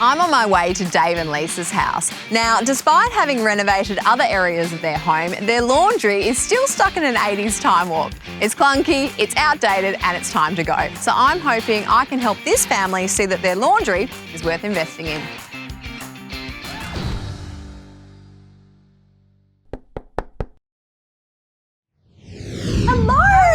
I'm on my way to Dave and Lisa's house. Now, despite having renovated other areas of their home, their laundry is still stuck in an 80s time warp. It's clunky, it's outdated, and it's time to go. So I'm hoping I can help this family see that their laundry is worth investing in.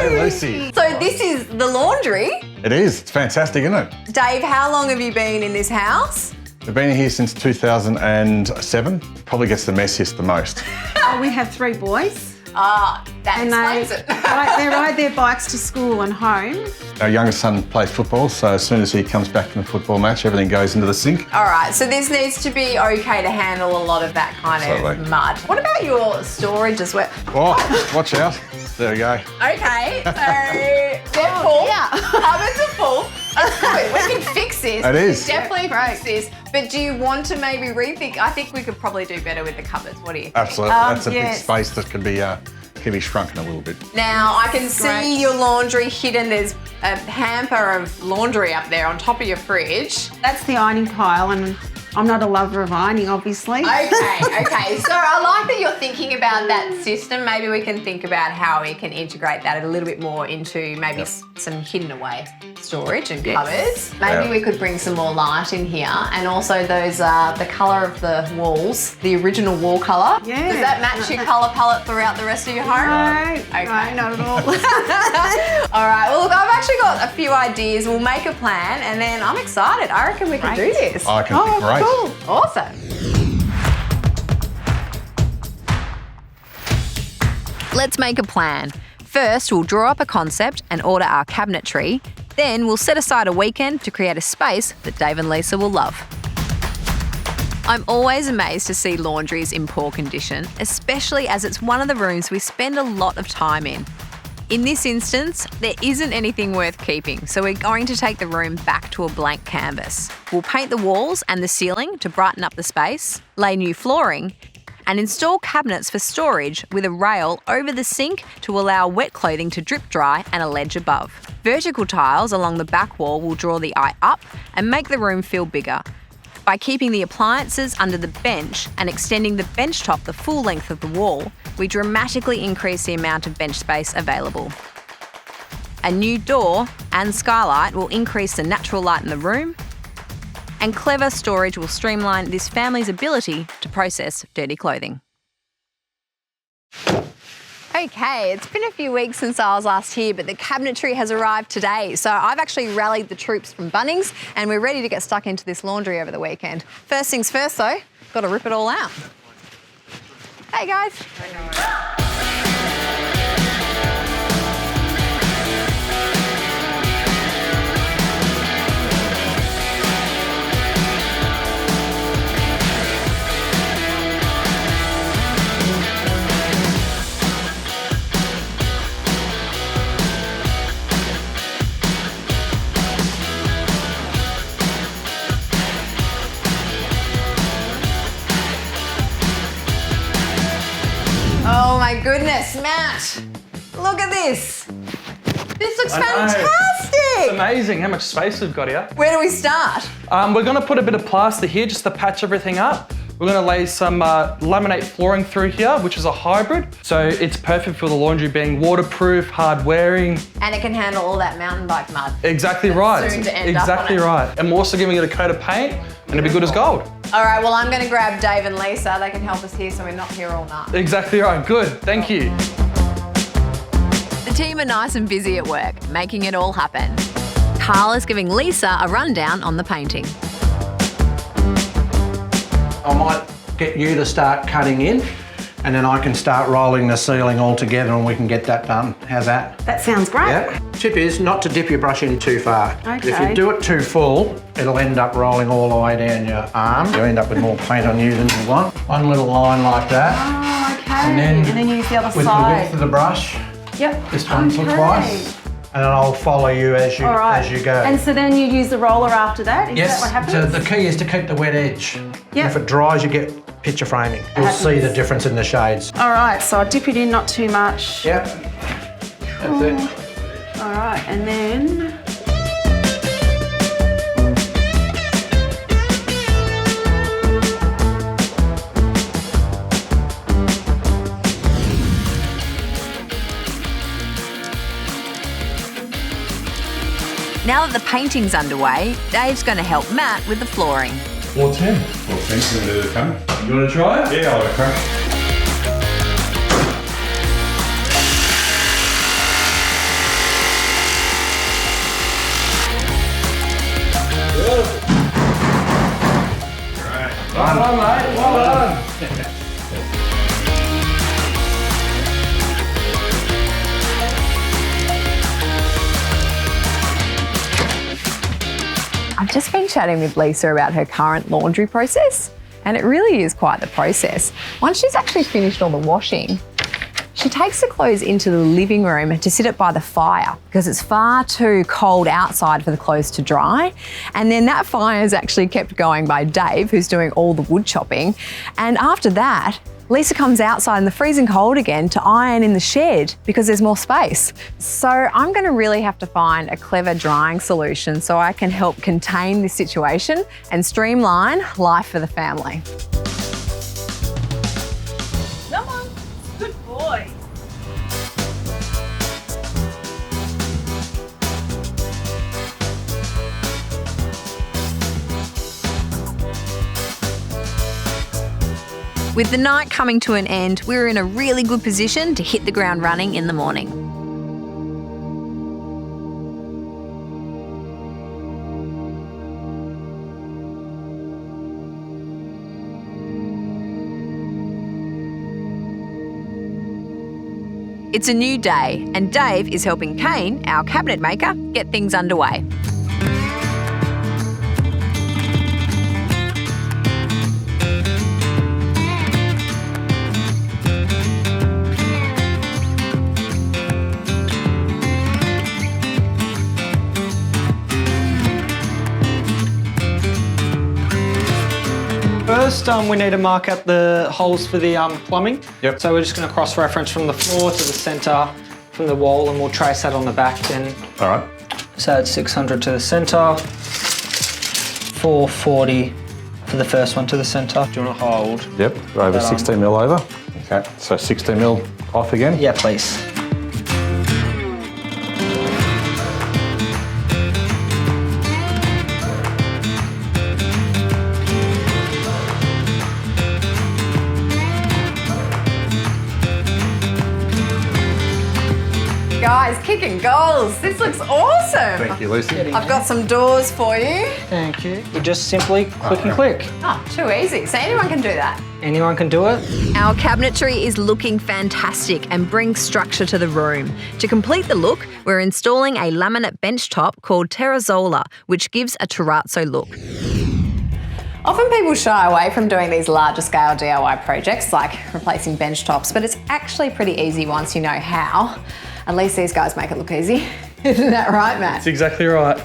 Hey, Lucy. So this is the laundry. It is. It's fantastic, isn't it? Dave, how long have you been in this house? We've been here since 2007. Probably gets the messiest the most. We have 3 boys. That And explains they, it. they ride their bikes to school and home. Our youngest son plays football, so as soon as he comes back from the football match, everything goes into the sink. All right, so this needs to be okay to handle a lot of that kind Absolutely. of mud. What about your storage as well? Oh, watch out. There we go. Okay, so they're full. yeah. Cupboards are full. That's good. We can fix this. It is. We can definitely fix this. But do you want to maybe rethink? I think we could probably do better with the cupboards. What do you think? Absolutely. That's a yes. big space that can be shrunken a little bit. Now, I can see Great. your laundry hidden. There's a hamper of laundry up there on top of your fridge. That's the ironing pile, and I'm not a lover of ironing, obviously. Okay. So I like that you're thinking about that system. Maybe we can think about how we can integrate that a little bit more into maybe some hidden away storage and cupboards. Maybe we could bring some more light in here, and also those the colour of the walls, the original wall colour. Yeah. Does that match your colour palette throughout the rest of your home? No, Okay. no, not at all. All right. Well, look, I've actually got a few ideas. We'll make a plan, and then I'm excited. I reckon we can do this. I can be great. Cool. Awesome. Let's make a plan. First, we'll draw up a concept and order our cabinetry. Then we'll set aside a weekend to create a space that Dave and Lisa will love. I'm always amazed to see laundries in poor condition, especially as it's one of the rooms we spend a lot of time in. In this instance, there isn't anything worth keeping, so we're going to take the room back to a blank canvas. We'll paint the walls and the ceiling to brighten up the space, lay new flooring, and install cabinets for storage with a rail over the sink to allow wet clothing to drip dry and a ledge above. Vertical tiles along the back wall will draw the eye up and make the room feel bigger. By keeping the appliances under the bench and extending the bench top the full length of the wall, we dramatically increase the amount of bench space available. A new door and skylight will increase the natural light in the room, and clever storage will streamline this family's ability to process dirty clothing. Okay, it's been a few weeks since I was last here, but the cabinetry has arrived today. So I've actually rallied the troops from Bunnings, and we're ready to get stuck into this laundry over the weekend. First things first though, got to rip it all out. Hey guys. Oh my goodness, Matt, look at this. This looks fantastic. It's amazing how much space we've got here. Where do we start? We're going to put a bit of plaster here just to patch everything up. We're going to lay some laminate flooring through here, which is a hybrid. So it's perfect for the laundry, being waterproof, hard wearing. And it can handle all that mountain bike mud. Exactly right. soon to end up Exactly on it. right. And we're also giving it a coat of paint and it'll be good as gold. All right, well, I'm going to grab Dave and Lisa. They can help us here so we're not here all night. Exactly right. Good. Thank you. The team are nice and busy at work, making it all happen. Carl is giving Lisa a rundown on the painting. I might get you to start cutting in, and then I can start rolling the ceiling all together and we can get that done. How's that? That sounds great. Yeah. Tip is not to dip your brush in too far. If Okay. you do it too full, it'll end up rolling all the way down your arm. You end up with more paint on you than you want. One little line like that. Oh, okay. And then use the other With side. the width of the brush, Yep. just once or Okay. twice. And then I'll follow you as you All right. as you go. And so then you use the roller after that? Is that what happens? so the key is to keep the wet edge. Yep. If it dries, you get picture framing. You'll see the difference in the shades. All right, so I dip it in, not too much. Yep. That's it. All right, and then... the painting's underway, Dave's going to help Matt with the flooring. 410. Well, thanks for the come. You want to try it? Yeah, I'll have a crack. Well done, mate. Well done. I've just been chatting with Lisa about her current laundry process, and it really is quite the process. Once she's actually finished all the washing, she takes the clothes into the living room to sit it by the fire because it's far too cold outside for the clothes to dry. And then that fire is actually kept going by Dave, who's doing all the wood chopping. And after that, Lisa comes outside in the freezing cold again to iron in the shed because there's more space. So I'm going to really have to find a clever drying solution so I can help contain this situation and streamline life for the family. Come on, good boy. With the night coming to an end, we're in a really good position to hit the ground running in the morning. It's a new day, and Dave is helping Kane, our cabinet maker, get things underway. First, we need to mark out the holes for the plumbing. Yep. So we're just going to cross-reference from the floor to the centre, from the wall, and we'll trace that on the back then. All right. So it's 600 to the centre, 440 for the first one to the centre. Do you want to hold? Yep, over 16 mil over. Okay, so 16 mil off again? Yeah, please. Guys, kicking goals. This looks awesome. Thank you, Lucy. I've got some doors for you. Thank you. We just simply click and click. Oh, too easy. So anyone can do that. Anyone can do it. Our cabinetry is looking fantastic and brings structure to the room. To complete the look, we're installing a laminate benchtop called Terrazzola, which gives a terrazzo look. Often people shy away from doing these larger scale DIY projects like replacing bench tops, but it's actually pretty easy once you know how. At least these guys make it look easy. Isn't that right, Matt? That's exactly right.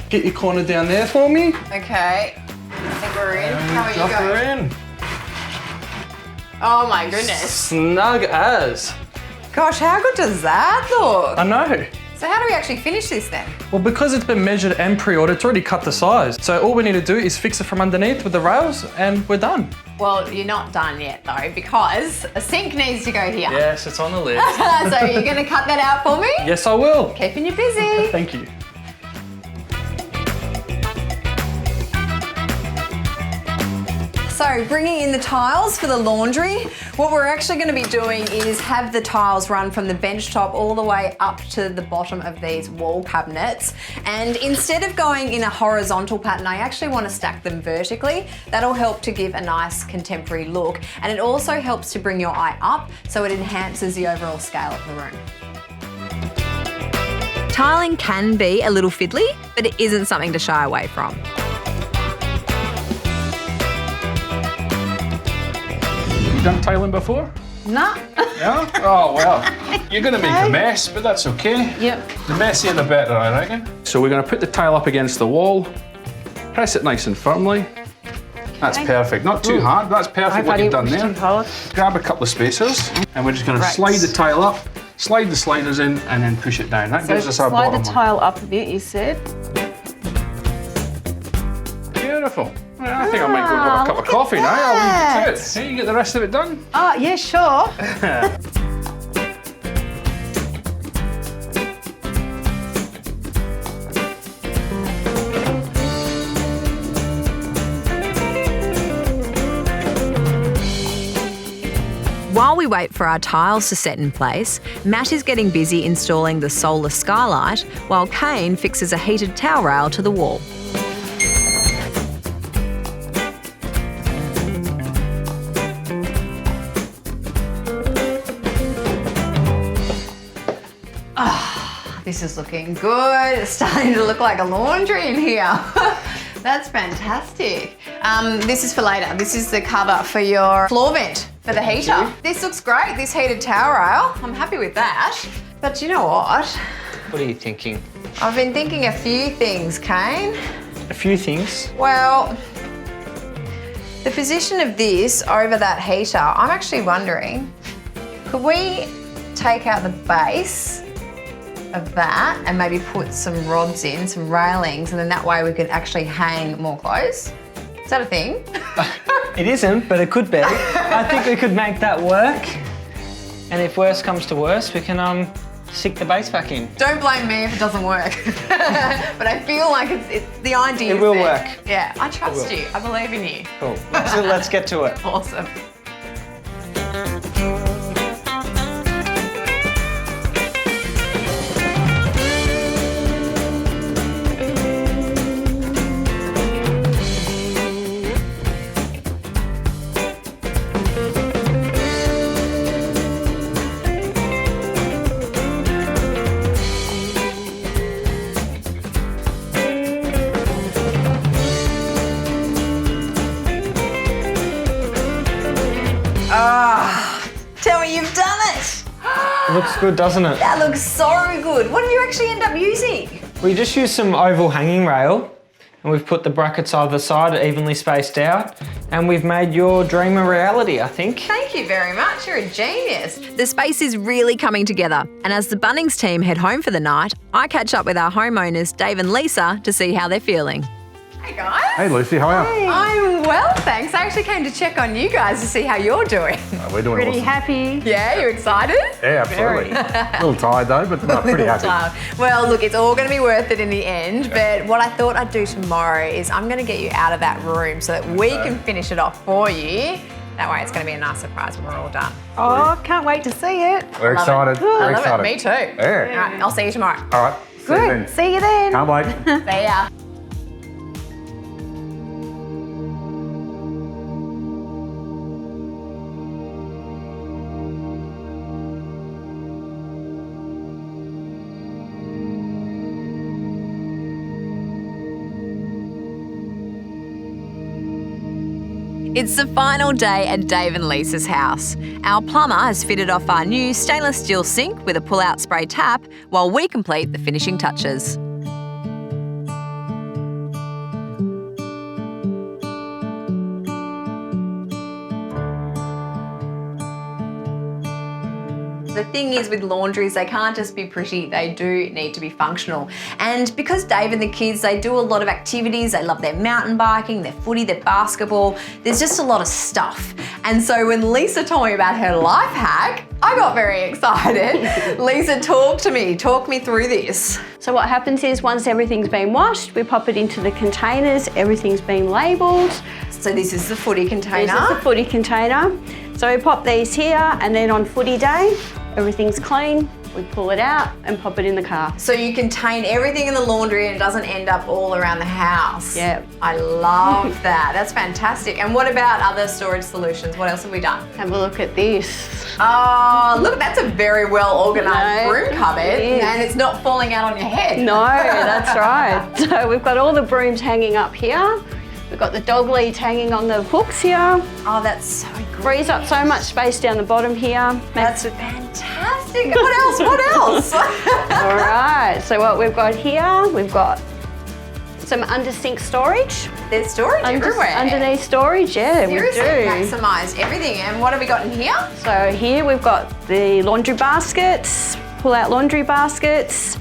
Get your corner down there for me. Okay, I think we're in. How are you Drop her going? in. Oh my goodness. Snug as. Gosh, how good does that look? I know. So how do we actually finish this then? Well, because it's been measured and pre-ordered, it's already cut the size. So all we need to do is fix it from underneath with the rails and we're done. Well, you're not done yet though, because a sink needs to go here. Yes, it's on the list. So you're gonna cut that out for me? Yes, I will. Keeping you busy. Thank you. So bringing in the tiles for the laundry, what we're actually going to be doing is have the tiles run from the bench top all the way up to the bottom of these wall cabinets. And instead of going in a horizontal pattern, I actually want to stack them vertically. That'll help to give a nice contemporary look. And it also helps to bring your eye up, so it enhances the overall scale of the room. Tiling can be a little fiddly, but it isn't something to shy away from. You done tiling before? No. Yeah? Oh, well. You're going to make a mess, but that's okay. Yep. The messier the better, I reckon. So we're going to put the tile up against the wall, press it nice and firmly. That's perfect. Not too hard. That's perfect what you've done there. Grab a couple of spacers, and we're just going to slide the tile up, slide the sliders in, and then push it down. That gives us our bottom Slide the tile up a bit, you said. one. Beautiful. Well, I think I might go have a cup of coffee now. I'll leave you to it. Hey, you get the rest of it done? Oh, yeah, sure. While we wait for our tiles to set in place, Matt is getting busy installing the solar skylight while Kane fixes a heated towel rail to the wall. This is looking good. It's starting to look like a laundry in here. That's fantastic. This is for later. This is the cover for your floor vent for the heater. This looks great, this heated towel rail. I'm happy with that. But you know what? What are you thinking? I've been thinking a few things, Kane. A few things. Well, the position of this over that heater, I'm actually wondering, could we take out the base of that and maybe put some rods in, some railings, and then that way we could actually hang more clothes? Is that a thing? It isn't, but it could be. I think we could make that work. And if worse comes to worse, we can stick the base back in. Don't blame me if it doesn't work. But I feel like it's the idea. It will work. Yeah, I trust you. I believe in you. Cool. So let's get to it. Awesome. Tell me you've done it. It looks good, doesn't it? That looks so good. What did you actually end up using? We just used some oval hanging rail and we've put the brackets either side evenly spaced out and we've made your dream a reality, I think. Thank you very much. You're a genius. The space is really coming together. And as the Bunnings team head home for the night, I catch up with our homeowners, Dave and Lisa, to see how they're feeling. Hey guys. Hey Lucy, how are you? I'm well, thanks. I actually came to check on you guys to see how you're doing. We're doing Pretty awesome. happy. Yeah, you excited? Yeah, absolutely. A little tired though, but no, pretty happy. Well, look, it's all going to be worth it in the end, but what I thought I'd do tomorrow is I'm going to get you out of that room so that we can finish it off for you. That way it's going to be a nice surprise when we're all done. Oh, can't wait to see it. We're excited. I We're love excited. it. Me too. Yeah. All right, I'll see you tomorrow. All right. Good. See you then. Can't wait. See ya. It's the final day at Dave and Lisa's house. Our plumber has fitted off our new stainless steel sink with a pull-out spray tap while we complete the finishing touches. The thing is with laundries, they can't just be pretty, they do need to be functional. And because Dave and the kids, they do a lot of activities, they love their mountain biking, their footy, their basketball, there's just a lot of stuff. And so when Lisa told me about her life hack, I got very excited. Lisa, talk me through this. So what happens is once everything's been washed, we pop it into the containers, everything's been labelled. So this is the footy container. This is the footy container. So we pop these here and then on footy day, everything's clean, we pull it out and pop it in the car. So you contain everything in the laundry and it doesn't end up all around the house. Yep. I love that. That's fantastic. And what about other storage solutions? What else have we done? Have a look at this. Oh, look, that's a very well organised No, broom cupboard it is. and it's not falling out on your head. No, that's right. So we've got all the brooms hanging up here. We've got the dog leads hanging on the hooks here. Oh, that's so good. Frees up so much space down the bottom here. That's fantastic. What else? What else? All right, so what we've got here, we've got some under sink storage. There's storage everywhere. Underneath storage, yeah, Seriously, we do. maximised everything. And what have we got in here? So here we've got the laundry baskets, pull out laundry baskets,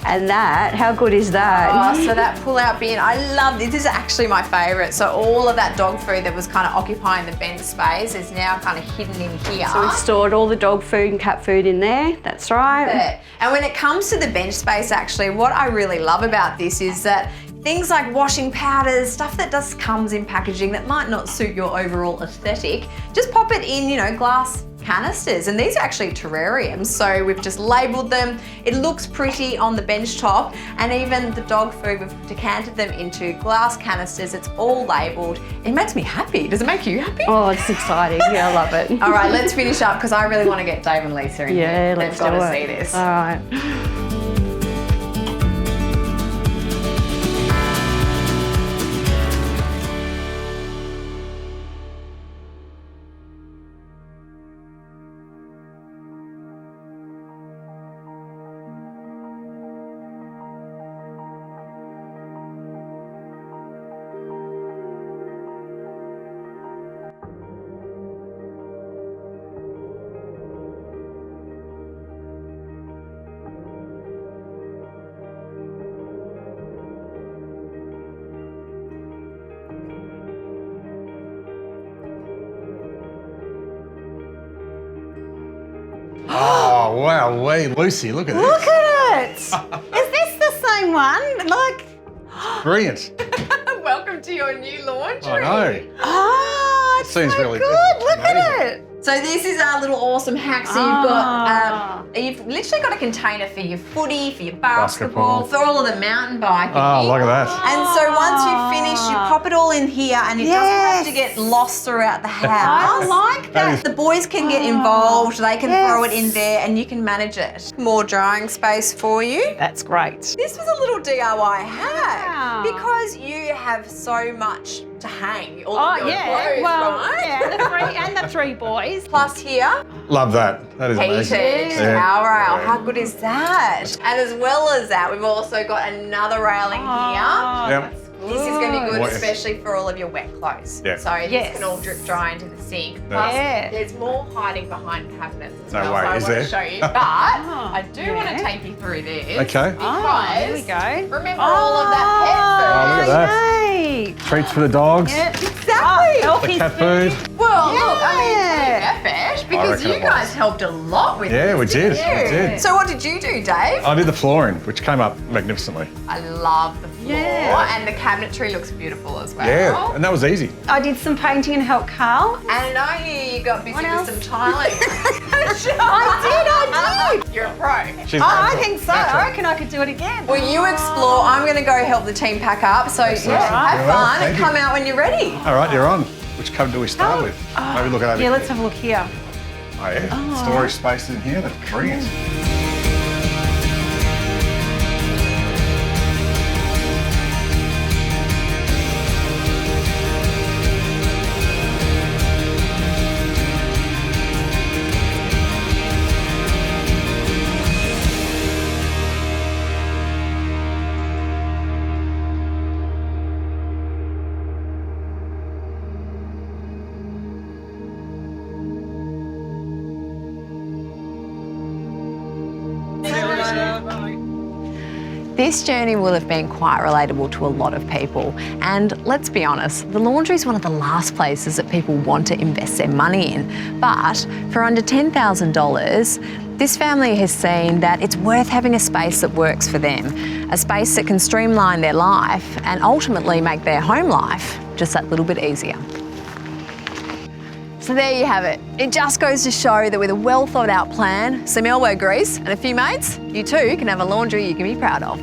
and that, how good is that? Oh, so that pull-out bin, I love this. This is actually my favourite. So all of that dog food that was kind of occupying the bench space is now kind of hidden in here. So we've stored all the dog food and cat food in there, that's right. And when it comes to the bench space, actually, what I really love about this is that Things like washing powders, stuff that just comes in packaging that might not suit your overall aesthetic, just pop it in, glass canisters. And these are actually terrariums, so we've just labelled them. It looks pretty on the bench top, and even the dog food, we've decanted them into glass canisters. It's all labelled. It makes me happy. Does it make you happy? Oh, it's exciting. Yeah, I love it. All right, let's finish up because I really want to get Dave and Lisa in here. Yeah, let's They've got do to it. see this. All right. Oh, wow, Lucy, look at Look this. at it! Is this the same one? Like, Brilliant. Welcome to your new laundry. I know. oh, it's Seems so really good. Look amazing. at it. So this is our little awesome hack. So you've literally got a container for your footy, for your basketball, for all of the mountain biking. Oh, look at that. And so once you finish, you pop it all in here, and it doesn't have to get lost throughout the house. I like that. The boys can get involved, they can throw it in there, and you can manage it. More drying space for you. That's great. This was a little DIY hack Wow. because you have so much to hang all of your clothes, right? And the three boys. Plus here, Love that. That is amazing. heated towel rail. How good is that? And as well as that, we've also got another railing here. Yep. This is going to be good, What- especially for all of your wet clothes. Yeah. So this can all drip dry into the sink. Plus, there's more hiding behind cabinets as No well. way, so I is want there? to show you. But I do want to take you through this. Okay. Because here we go. remember all of that pet food? Oh, look at that. Yay. Treats for the dogs. Exactly. Healthy Cat food. Well, look, I mean, pretty perfect because reckon you it was. guys helped a lot with Yeah, this. we did. didn't you? We did. So what did you do, Dave? I did the flooring, which came up magnificently. I love the floor, and the cabinetry looks beautiful as well. Yeah, and that was easy. I did some painting and helped Carl. And I hear you got busy with else? some tiling. I did. You're a pro. She's I natural. think so. I reckon I could do it again. Well, you explore. I'm going to go help the team pack up. So have Well, fun and thank you. come out when you're ready. All right, you're on. Which cupboard do we start with? Maybe look at over Yeah, here. let's have a look here. Oh, yeah. Storage space in here. That's brilliant. This journey will have been quite relatable to a lot of people. And let's be honest, the laundry is one of the last places that people want to invest their money in. But for under $10,000, this family has seen that it's worth having a space that works for them, a space that can streamline their life and ultimately make their home life just that little bit easier. So there you have it. It just goes to show that with a well thought out plan, some elbow grease and a few mates, you too can have a laundry you can be proud of.